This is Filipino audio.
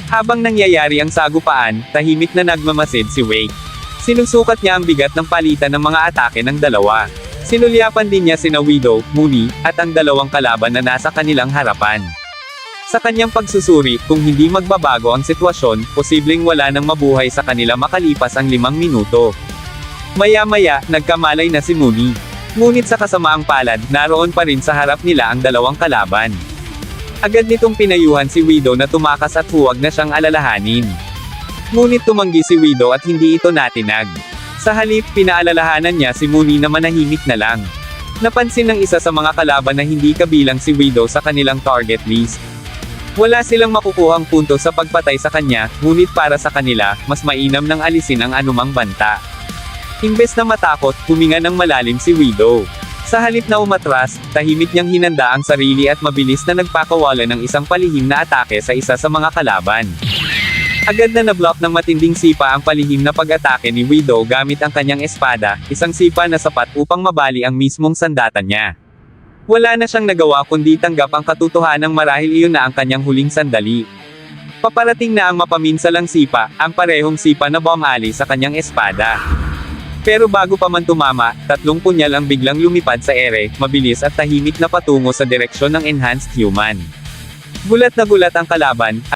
Habang nangyayari ang sagupaan, tahimik na nagmamasid si Wake. Sinusukat niya ang bigat ng palitan ng mga atake ng dalawa. Sinulyapan din niya sina Widow, Mooney, at ang dalawang kalaban na nasa kanilang harapan. Sa kanyang pagsusuri, kung hindi magbabago ang sitwasyon, posibleng wala nang mabuhay sa kanila makalipas ang 5 minuto. Maya-maya, nagkamalay na si Mooney. Ngunit sa kasamaang palad, naroon pa rin sa harap nila ang dalawang kalaban. Agad nitong pinayuhan si Widow na tumakas at huwag na siyang alalahanin. Ngunit tumanggi si Widow at hindi ito natinag. Sa halip, pinaalalahanan niya si Mooney na manahimik na lang. Napansin ng isa sa mga kalaban na hindi kabilang si Widow sa kanilang target list. Wala silang makukuhang punto sa pagpatay sa kanya, ngunit para sa kanila, mas mainam nang alisin ang anumang banta. Imbes na matakot, huminga ng malalim si Widow. Sa halip na umatras, tahimik niyang hinanda ang sarili at mabilis na nagpakawala ng isang palihim na atake sa isa sa mga kalaban. Agad na nablock ng matinding sipa ang palihim na pag-atake ni Widow gamit ang kanyang espada, isang sipa na sapat upang mabali ang mismong sandata niya. Wala na siyang nagawa kundi tanggap ang katotohanang marahil iyon na ang kanyang huling sandali. Paparating na ang mapaminsalang sipa, ang parehong sipa na bumali sa kanyang espada. Pero bago pa man tumama, 3 punyal ang biglang lumipad sa ere, mabilis at tahimik na patungo sa direksyon ng Enhanced Human. Gulat na gulat ang kalaban,